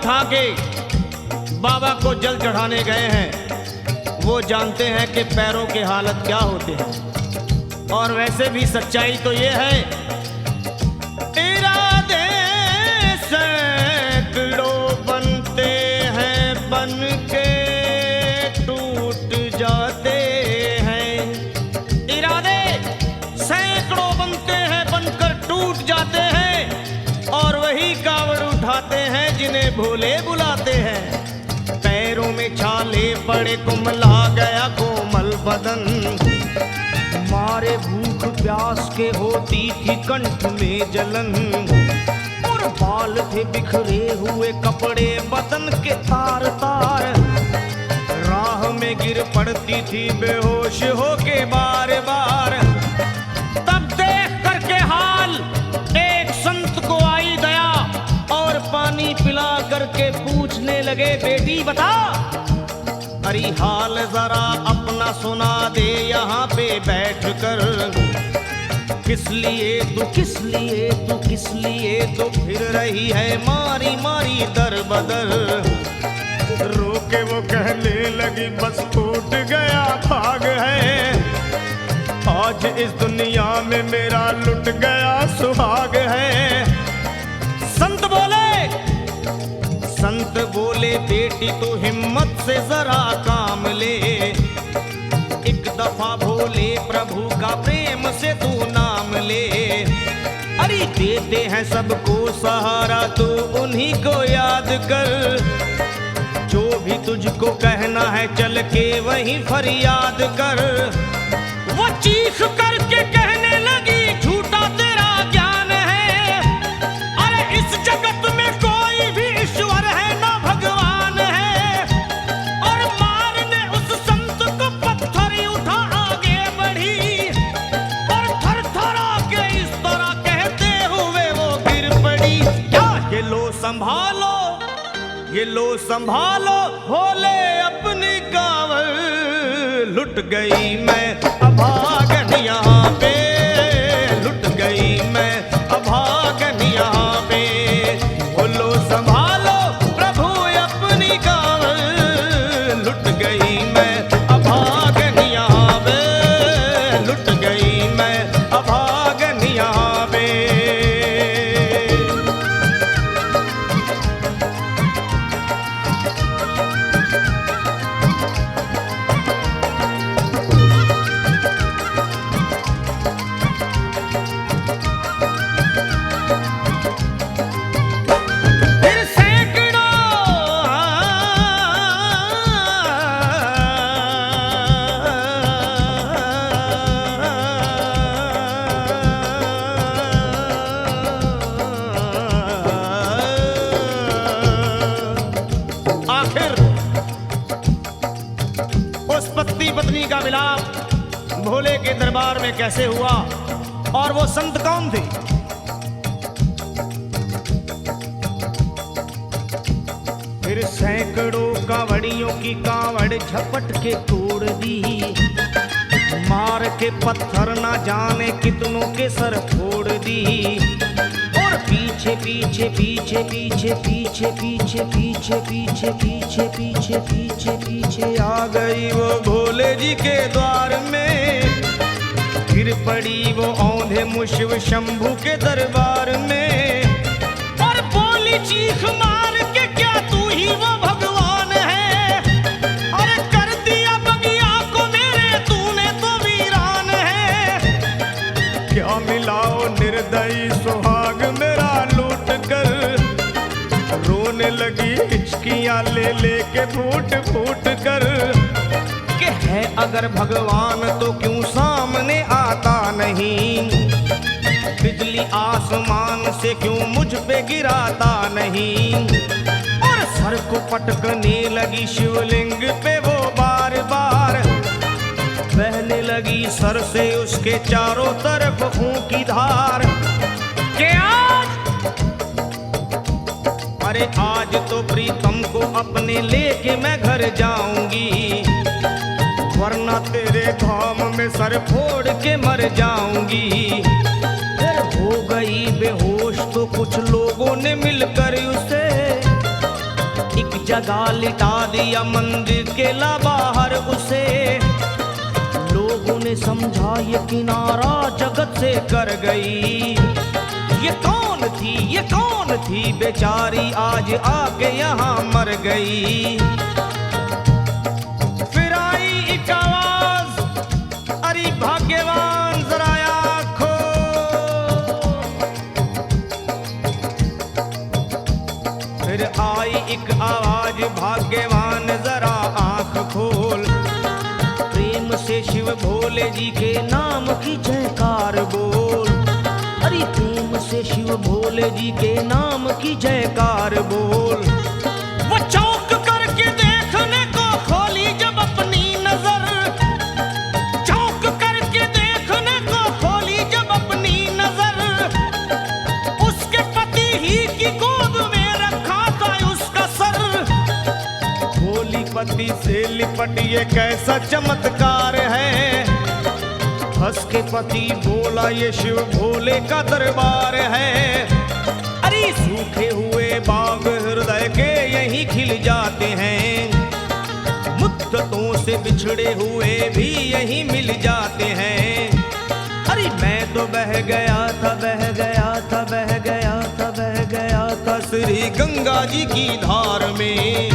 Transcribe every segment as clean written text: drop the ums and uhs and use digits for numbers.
उठा के बाबा को जल चढ़ाने गए हैं, वो जानते हैं कि पैरों के हालत क्या होते हैं। और वैसे भी सच्चाई तो ये है, इरादे सैकड़ों बनते हैं, बन के टूट जाते हैं। इरादे सैकड़ों बनते हैं, बनकर टूट जाते हैं। और वही कावड़ उठाते हैं जिन्हें भोले बुलाते हैं। पैरों में छाले पड़े, कुमला गया कोमल बदन, मारे भूख प्यास के होती थी कंठ में जलन। और बाल थे बिखरे हुए कपड़े बदन के तार तार, राह में गिर पड़ती थी बेहोश होके बार बार। तब देख करके हाल एक संत को आई दया, और पानी पिला करके पूछने लगे, बेटी बता अरे हाल जरा अपना सुना दे यहाँ पे बैठ कर। किस लिए तू किस लिए तू किस लिए तो फिर रही है मारी मारी दर बदर। रोके वो कहने लगी बस टूट गया भाग है, आज इस दुनिया में मेरा लुट गया सुहाग है। संत बोले बेटी तू हिम्मत से जरा काम ले, एक दफा भोले प्रभु का प्रेम से तू नाम ले। अरे देते हैं सबको सहारा, तू उन्हीं को याद कर। जो भी तुझको कहना है चल के वहीं फरियाद कर। वो चीख करके कहने लगी झूठा तेरा ज्ञान है, अरे इस जगत में कोई भी ईश्वर है ना भगवान है। और मारने उस संत को पत्थर उठा आगे बढ़ी, और थर थर आके इस तरह कहते हुए वो गिर पड़ी। क्या ये लो संभालो, ये लो संभालो भोले अपनी कांवर, लुट गई मैं अभागन यहाँ पे, लुट गई मैं अभागन यहाँ पे। बोलो संभालो प्रभु अपनी कांवर, लुट गई मैं अभागन यहाँ पे, लुट गई मैं अभागन यहाँ पे। पत्नी का मिलाप भोले के दरबार में कैसे हुआ, और वो संत कौन थे? फिर सैकड़ों कांवड़ियों की कांवड़ झपट के तोड़ दी, मार के पत्थर ना जाने कितनों के सर फोड़ दी। और पीछे पीछे पीछे पीछे पीछे पीछे पीछे पीछे पीछे पीछे पीछे पीछे आ गई वो भोले जी के द्वार में। गिर पड़ी वो औंधे मुशिव शंभू के दरबार में, और बोली चीख मार के क्या तू ही वो भगवान है? अरे कर दिया बगिया को मेरे तूने तो वीरान है। क्या मिलाओ निर्दयी सुहाग मेरा लूट कर, रोने लगी हिचकियां ले लेके फूट फूट कर। कि है अगर भगवान तो क्यों सामने आता नहीं, बिजली आसमान से क्यों मुझ पे गिराता नहीं। और सर को पटकने लगी शिवलिंग पे वो बार बार, बहने लगी सर से उसके चारों तरफ खून की धार। के अरे आज तो प्रीतम को अपने लेके मैं घर जाऊंगी, वरना तेरे धाम में सर फोड़ के मर जाऊंगी। फिर हो गई बेहोश तो कुछ लोगों ने मिलकर उसे जगह लिटा दिया मंदिर के ला बाहर उसे। लोगों ने समझा ये किनारा जगत से कर गई। ये कौन थी बेचारी आज आके यहाँ मर गई। फिर आई एक आवाज, अरे भाग्यवान जरा आँखो। फिर आई एक आवाज, भाग्यवान जरा आँख खोल। प्रेम से शिव भोले जी के नाम की जयकार बोल। अरे प्रेम से शिव भोले जी के नाम की जयकार बोल। वो चौंक करके देखने को खोली जब अपनी नजर। चौंक करके देखने को खोली जब अपनी नजर। उसके पति ही की गोद में रखा था उसका सर। भोली पति से लिपट ये कैसा चमत्कार है। हंस के पति बोला ये शिव भोले का दरबार है। अरे सूखे हुए बाग हृदय के यहीं खिल जाते हैं। मुद्दतों से बिछड़े हुए भी यहीं मिल जाते हैं। अरे मैं तो बह गया था, बह गया था, बह गया था, बह गया था श्री गंगा जी की धार में।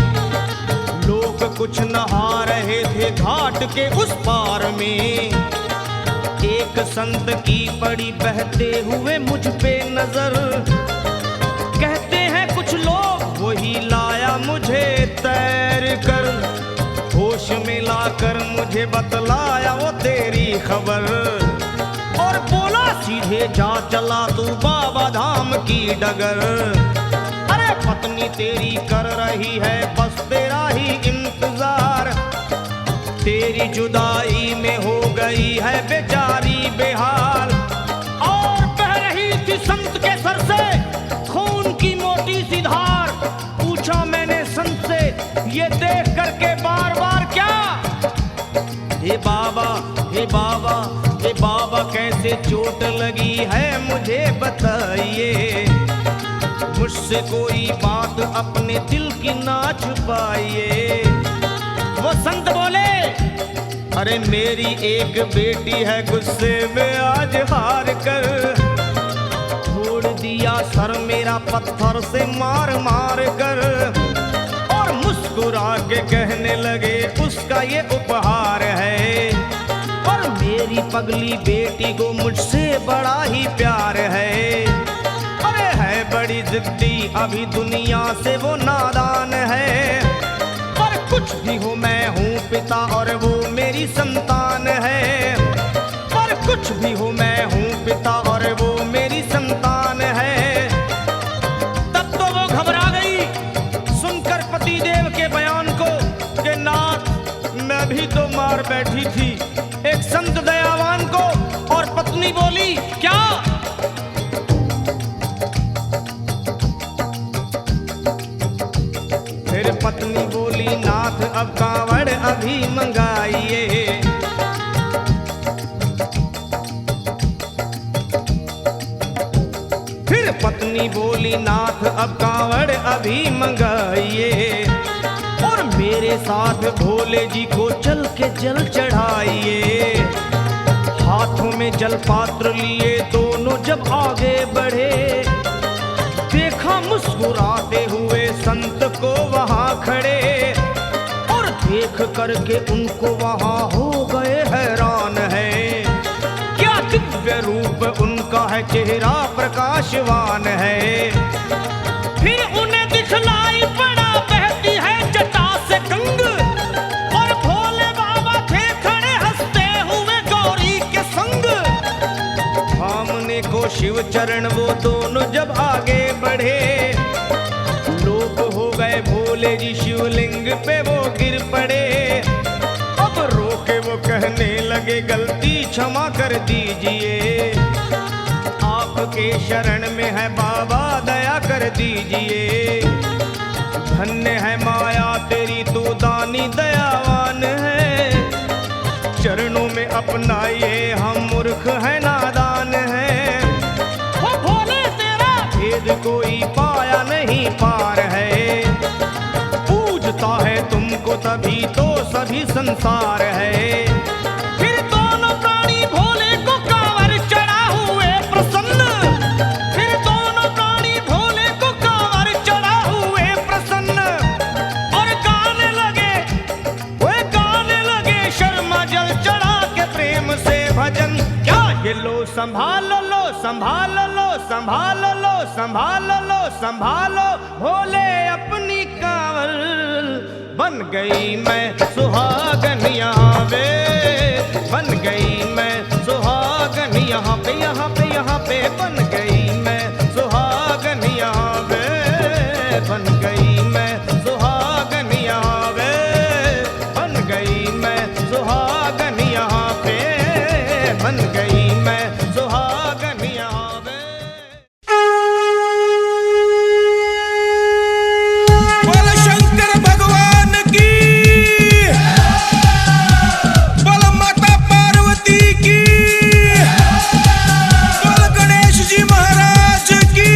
लोग कुछ नहा रहे थे घाट के उस पार में। एक संत की पड़ी बहते हुए मुझ पे नजर। कहते हैं कुछ लोग वही लाया मुझे तैर कर। होश में लाकर मुझे बतलाया वो तेरी खबर। और बोला सीधे जा चला तू बाबा धाम की डगर। अरे पत्नी तेरी कर रही है बस तेरा ही इंतजार। तेरी जुदाई में हो गई है बेचारी बेहाल। और बह रही थी संत के सर से खून की मोटी सी धार। पूछा मैंने संत से ये देख करके बार बार क्या। हे बाबा, हे बाबा, हे बाबा कैसे चोट लगी है मुझे बताइए। मुझसे कोई बात अपने दिल की ना छुपाइए। वो संत बोले अरे मेरी एक बेटी है गुस्से में आज हार कर। छोड़ दिया सर मेरा पत्थर से मार मार कर। और मुस्कुरा के कहने लगे उसका ये उपहार है। और मेरी पगली बेटी को मुझसे बड़ा ही प्यार है। अरे है बड़ी जिद्दी अभी दुनिया से वो नादान है। कुछ भी हो मैं हूँ पिता और वो मेरी संतान है। पर कुछ भी हो मैं हूँ पिता और वो मेरी संतान है। तब तो वो घबरा गई सुनकर पतिदेव के बयान को कि नाथ मैं भी तो मार बैठी थी एक संत दयावान को। और पत्नी बोली क्या। फिर पत्नी बोली नाथ अब कांवड़ अभी मंगाइए। फिर पत्नी बोली नाथ अब कांवड़ अभी मंगाइए। और मेरे साथ भोले जी को चल के जल चढ़ाइए। हाथों में जल पात्र लिए दोनों जब आगे बढ़े। देखा मुस्कुराते हुए संत को वहां खड़े। और देख करके उनको वहां हो गए हैरान है। क्या दिव्य रूप उनका है, चेहरा प्रकाशवान है। फिर उन्हें दिखलाई पड़ा बहती है जटा से गंग। और भोले बाबा थे खड़े हंसते हुए गौरी के संग। सामने को शिव चरण वो दोनों जब आगे बढ़े। लोग हो गए भोले जी शिवलिंग पे वो गिर पड़े। अब रोके वो कहने लगे गलती क्षमा कर दीजिए। आपके शरण में है बाबा दया कर दीजिए। धन्य है माया तेरी तू दानी दयावान है। चरणों में अपनाइए हम मूर्ख है नादान है। वो भोले तेरा भेद कोई पाया नहीं पार है। देखो तभी तो सभी संसार है। फिर दोनों प्राणी भोले को कांवर चढ़ा हुए प्रसन्न, फिर दोनों प्राणी भोले को कांवर चढ़ा हुए प्रसन्न, और गाने लगे, वे गाने लगे शर्मा जल चढ़ा के प्रेम से भजन। क्या ये लो संभाल लो संभाल लो संभाल लो संभाल लो संभालो भोले अपनी कांवल, बन गई मैं सुहागन यहाँ पे, बन गई मैं सुहागन यहाँ पे, यहाँ पे यहाँ पे बन गई मैं सुहागन यहाँ पे, बन गई मैं सुहागन यहाँ पे, बन गई मैं सुहागन यहाँ पे, बन गई मैं सुहागन यहाँ पे। बोल शंकर भगवान की, बोल माता पार्वती की, बोल गणेश जी महाराज की,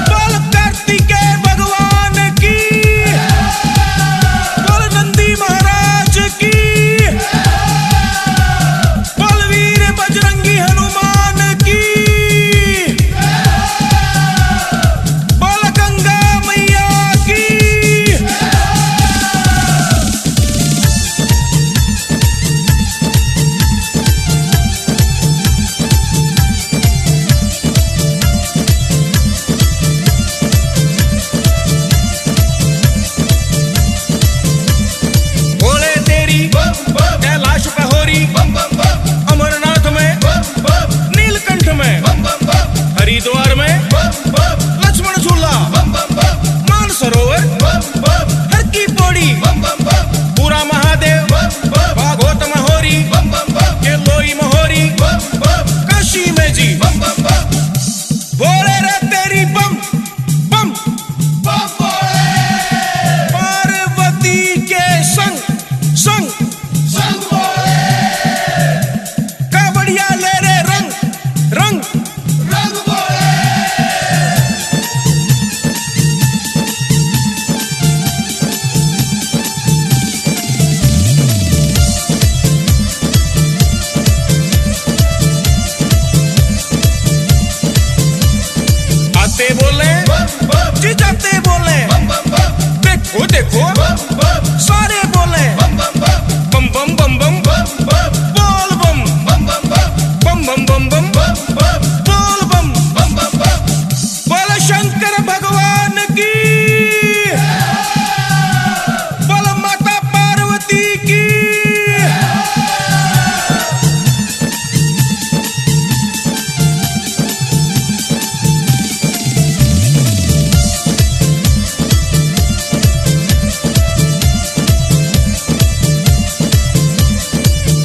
बोल कार्तिकेय भगवान की, बोल नंदी महाराज की, बोल वीर बजरंगी हनुमान की, बोल गंगा मैया की। भोले तेरी कैलाश पे होरी, अमरनाथ में, नीलकंठ में, हरिद्वार में, लक्ष्मण झूला, मानसरोवर, हर की पौड़ी, पूरा महादेव, भागवत महोरी, के लोई महोरी, काशी में जी। भोले रे तेरी बम बम पार्वती के संग संग कावड़िया ले रे रंग रंग। आते बोले जी जाते बोले, देखो देखो सारे बोले बम बम बम बम बोल बम, बम बम बम बम बोल बम। बोल शंकर भगवान की, बोल माता पार्वती की।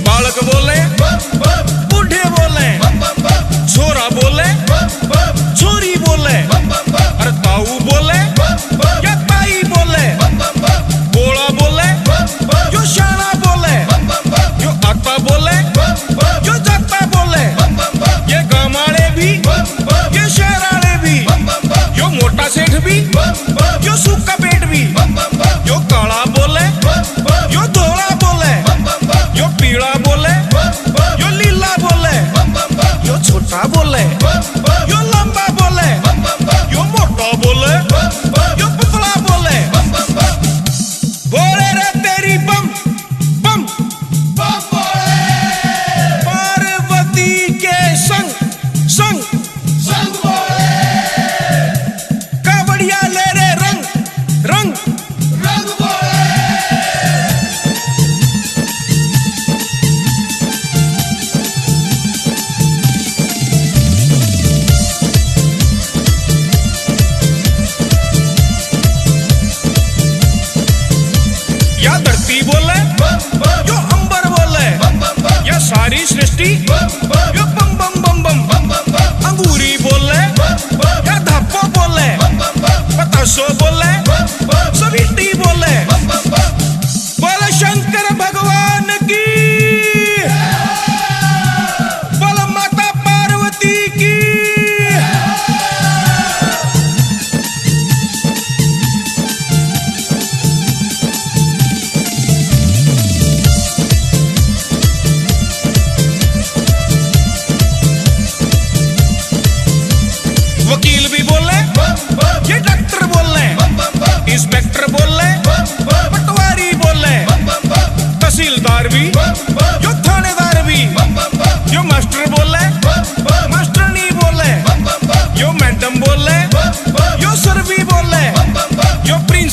बालक बोले, बूढ़े बोले, छोरा बोले, छोरी बोले, अरे ताऊ बोले या ताई बोले, बोला बोले जो शाना बोले, जो आता बोले जो जाता बोले, ये गामाड़े भी ये शहराड़े भी, यो मोटा सेठ भी यो सूखा पेट भी, यो काला बोले यो धोला बोले, यो पीला बोले यो लीला बोले, यो छोटा बोले यो लंबा बोले, यो मोटा बोले यो पतला बोले। बोले रे तेरी बम बम पार्वती के संग संग कावड़िया ले रे रंग रंग। या धरती बोले जो अंबर बोले, या सारी सृष्टि यो बम बम बम बम। अंगूरी बोले या धप्पो बोले, पतासो बोले, सविटी बोले। बोले शंकर भगवान की, बोले माता पार्वती की।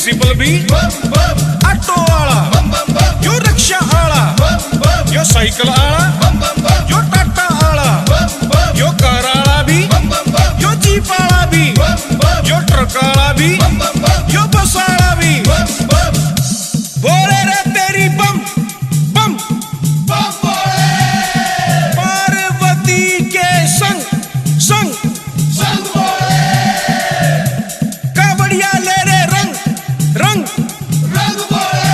प्रिंसिपल भी ऑटो वाला, यो रिक्शा वाला, यो साइकिल वाला, यो टाटा वाला, यो कार वाला भी, यो जीप वाला भी, यो ट्रक वाला भी, यो बस वाला भी। बोले रे तेरी बम बम बम बोले, पार्वती के संग संग संग बोले, कावड़िया ले रे रंग रंग रंग बोले।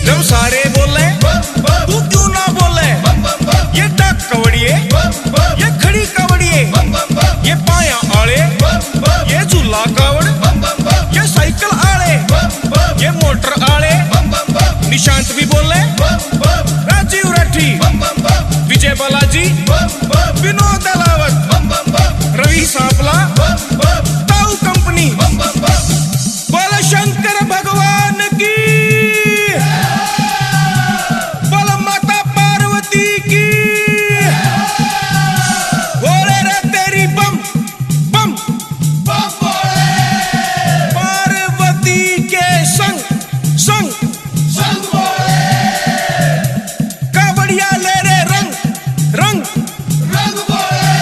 जब सारे बोले तू क्यों ना बोले, ये डाक कवड़िए, ये खड़ी कवड़िए, ये पाया आले, ये झूला कावड़, ये साइकिल आले, ये मोटर आले। निशांत भी बोले, राजीव राठी, विजय बालाजी, विनोद अलावत, रवि सांपला, ताऊ कंपनी। बोले शंकर भगवान की, बोले माता पार्वती की। बोले रे तेरी बम बम बम बोले, पार्वती के संग संग संग बोले, कावड़िया ले रे रंग रंग रंग बोले।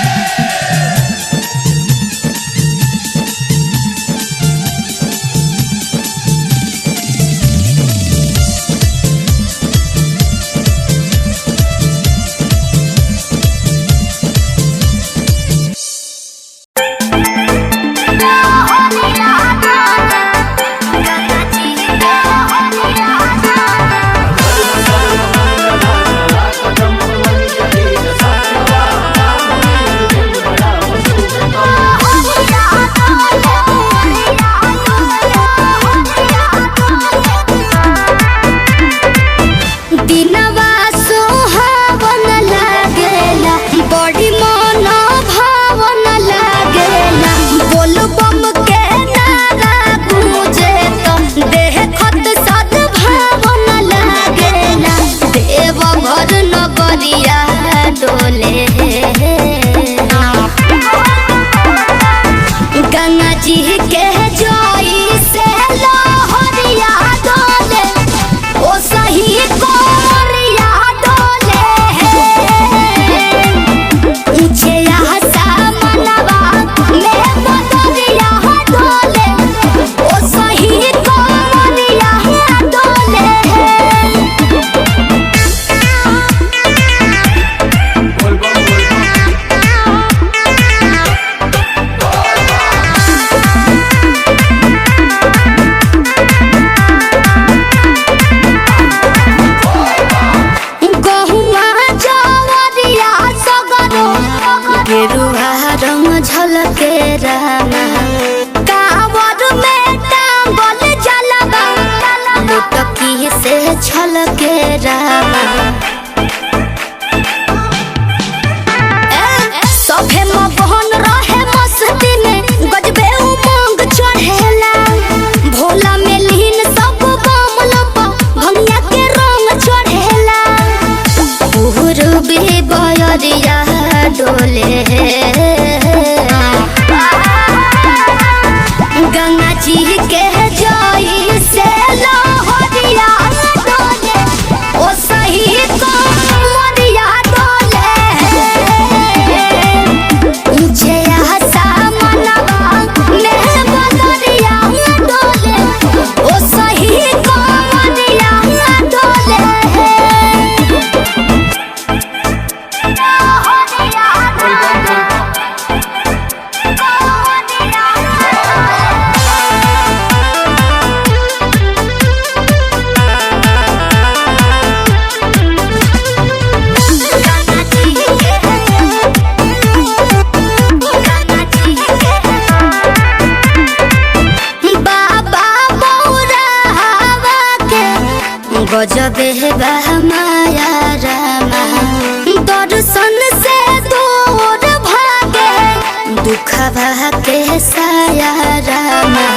दिनवा सुहावन लागेला, बड़ी मन भावन लागेला, बोल बम के नारा गूंजे तो देह खत सद भावन लागेला, देव घर नगरिया डोले, गंगा जी के जोई से लहरिया डोले, ओ सही कोरिया डोले, ऊंचे सामनवा में बदरिया डोले, ओ सही कोरिया डोले। गहुआ जवरिया सगरो गेरुआ रंग झलके रामा, कांवर में टांगल जलवा, लुटकी से छलके रामा। सभे मगन रहे मस्ती में, गजबे उमंग चढ़ेला, भोला में लीन सब बमल भंगिया के रंग चढ़ेला, पूर्वी बयरिया डोले, गंगा जी के जोई से लहरिया डोले, ओ सही कोरिया डोले, ऊंचे सामनवा में बदरिया डोले, ओ सही कोरिया डोले। गजबे बा माया रामा, दर्शन से दूर भागे, दुखवा के साया रामा।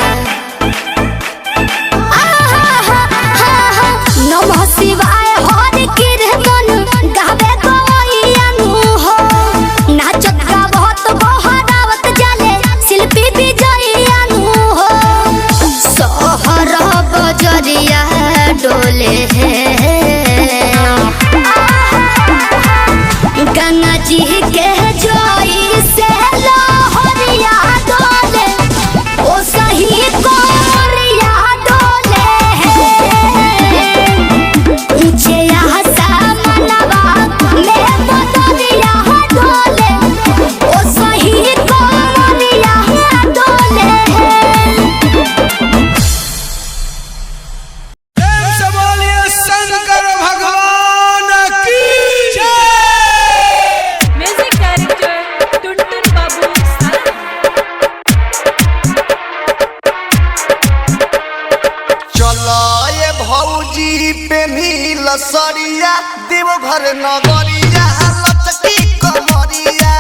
लसरिया देवघर नगरिया लचकी कमरिया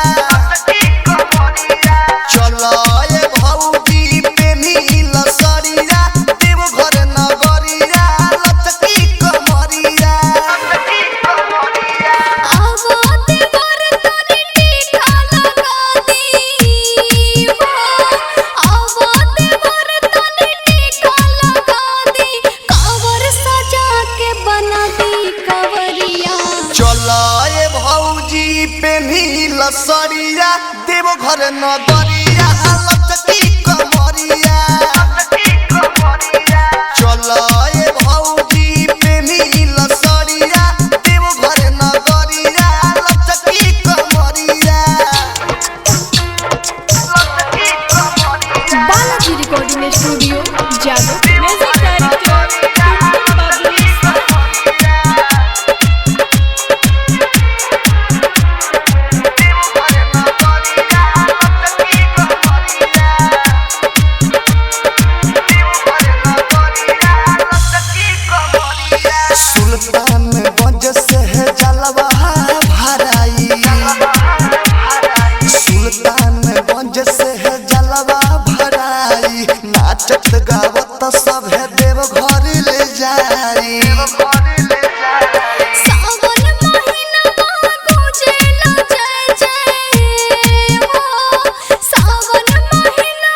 चलो ये भौजी पेनी लसरिया देवघर नगरिया लचकी कमरिया लसरिया देवघर नगरिया लचकी कमरिया चलो ये भौजी पेनी लसरिया देवघर नगरिया लचकी कमरिया Balaji recording studio Jadav music director गावत सब है देव घर ले जाई सावन महीना गुजेला जय जय हो सावन महीना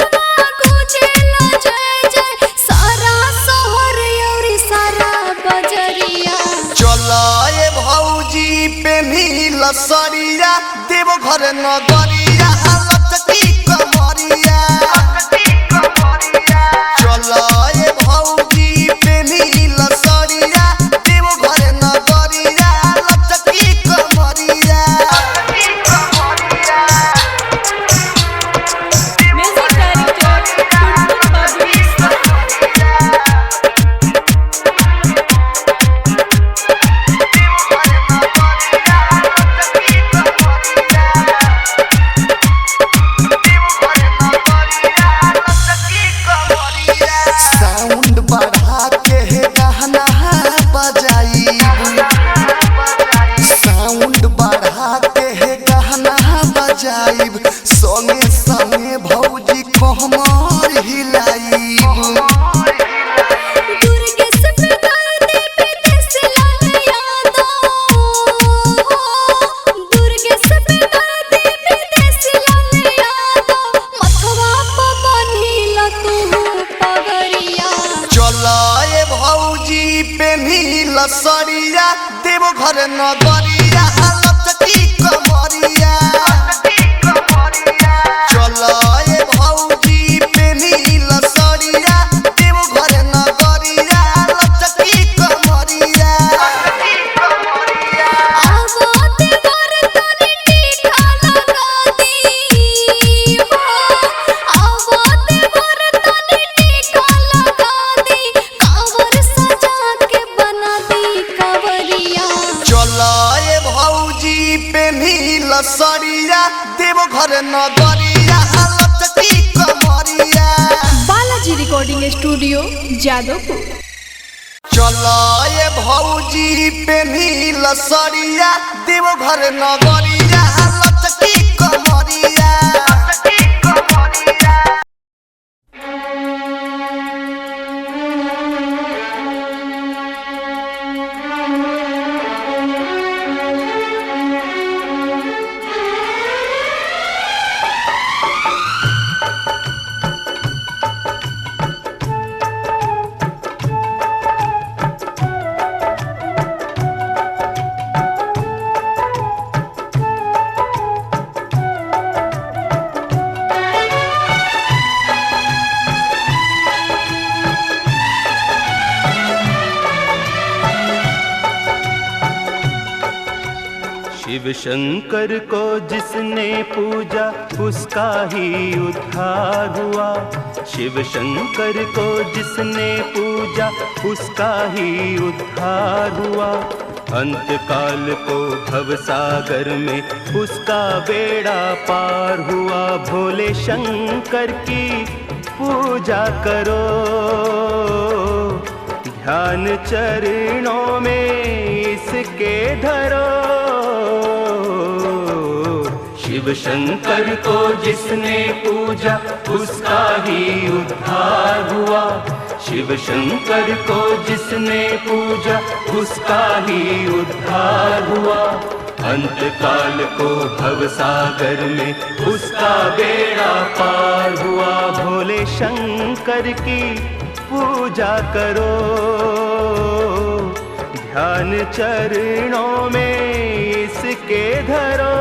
गुजेला जय जय सारा शहर और सारा बजरिया चलो ये भौजी पेनी लसरिया देवघर नगरिया लचकी कमरिया चलो ये भौजी पेनी लसरिया देवघर नगरिया लचकी कमरिया म्यूजिक साउंड बढ़ा के गहना बजाई साउंड बढ़ा के गहना बजाइब संगे संगे भौजी कहमर हिलाइब दुर्गेश बेदर्दी विदेश लाल यादव दुर्गेश बेदर्दी विदेश लाल यादव मथवा पर बन्हिला तू पगरिया चलो ये भौजी पेनी लसरिया देवघर नगरिया लचकी कमरिया चलो ये भौजी पेनी लसरिया देवघर नगरिया लचकी कमरिया आवत बर तनी टीका लगा दी हो आवत बर तनी टीका लगा दी कांवर सजा के बना दी कांवरिया चलो ये भौजी पेनी लसरिया देवघर नगरिया लचकी कमरिया बालाजी रिकॉर्डिंग स्टूडियो जादवपुर चलो ये भौजी पेनी लसरिया देवघर नगरिया लचकी कमरिया शिव शंकर को जिसने पूजा उसका ही उद्धार हुआ। शिव शंकर को जिसने पूजा उसका ही उद्धार हुआ। अंत काल को भव सागर में उसका बेड़ा पार हुआ। भोले शंकर की पूजा करो, ध्यान चरणों में इसके धरो। शिव शंकर को जिसने पूजा उसका ही उद्धार हुआ। शिव शंकर को जिसने पूजा उसका ही उद्धार हुआ। अंत काल को भव सागर में उसका बेड़ा पार हुआ। भोले शंकर की पूजा करो, ध्यान चरणों में इसके धरो।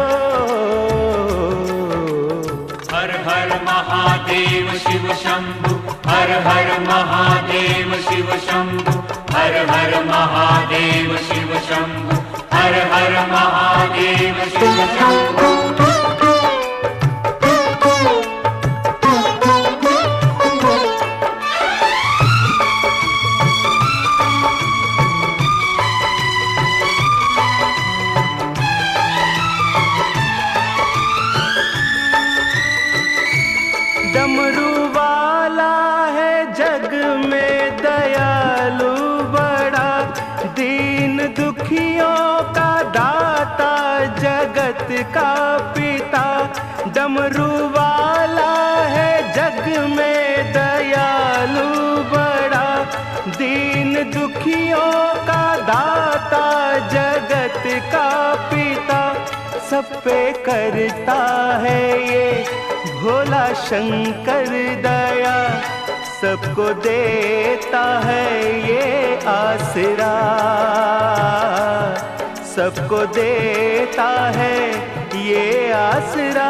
हर हर महादेव शिव शंभु, हर हर महादेव शिव शंभु, हर हर महादेव शिव शंभु, हर हर महादेव शिव शंभु। डमरू वाला है जग में दयालु बड़ा, दीन दुखियों का दाता जगत का पिता। डमरू वाला है जग में दयालु बड़ा, दीन दुखियों का दाता जगत का पिता। सब पे करता है ये भोला शंकर दया, सबको देता है ये आसरा, सबको देता है ये आसरा।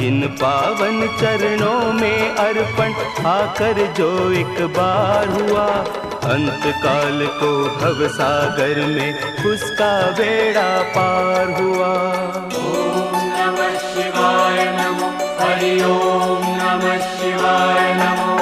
इन पावन चरणों में अर्पण आकर जो एक बार हुआ, अंत काल को भव सागर में उसका बेड़ा पार हुआ। शिवाय नमो, हरि ओम नमः शिवाय नमो।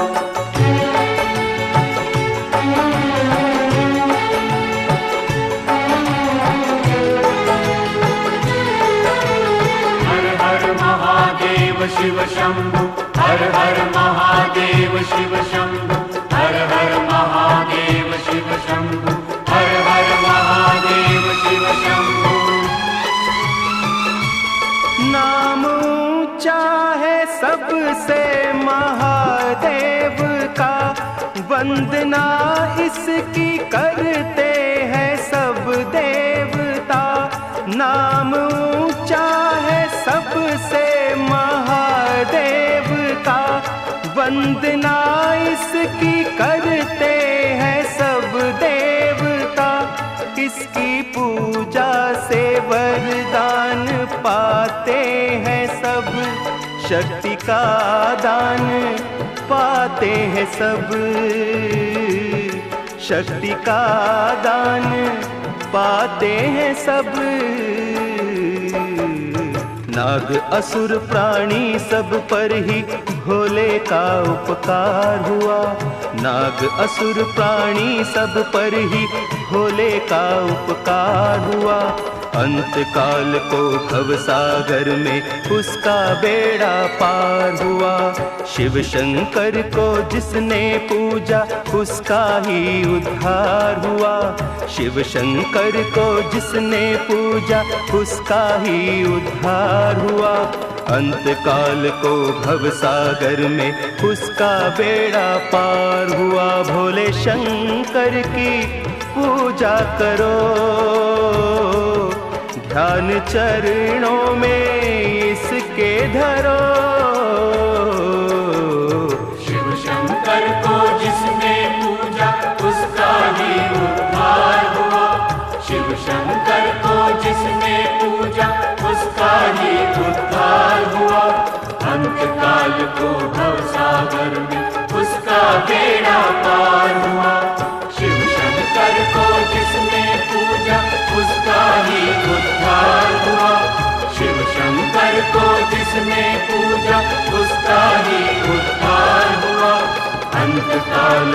हर हर महादेव शिव शंभु, हर हर महादेव शिव शंभु, हर हर महादेव शिव शंभु, हर हर महादेव शिव शंभु। नाम ऊंचा है सबसे महादेव का, वंदना इसकी करते हैं सब देवता। नाम ऊंचा है सबसे महादेव का, वंदना इसकी करते हैं सब देवता। इसकी पूजा से वरदान पाते हैं सब, शक्ति का दान पाते हैं सब, शक्ति का दान पाते हैं सब। नाग असुर प्राणी सब पर ही भोले का उपकार हुआ। नाग असुर प्राणी सब पर ही भोले का उपकार हुआ। अंत काल को भव सागर में उसका बेड़ा पार हुआ। शिव शंकर को जिसने पूजा उसका ही उद्धार हुआ। शिव शंकर को जिसने पूजा उसका ही उद्धार हुआ। अंत काल को भव सागर में उसका बेड़ा पार हुआ। भोले शंकर की पूजा करो, ध्यान चरणों में इसके धरो। शिव शंकर को जिसने पूजा उसका ही उद्धार हुआ। शिव शंकर को जिसने पूजा उसका ही उद्धार हुआ। अंत काल को भव सागर में उसका बेड़ा पार हुआ। शिव शंकर को जिसने पूजा उसका ही उद्धार हुआ। शिव शंकर को जिसने पूजा उसका ही उद्धार हुआ। अंत काल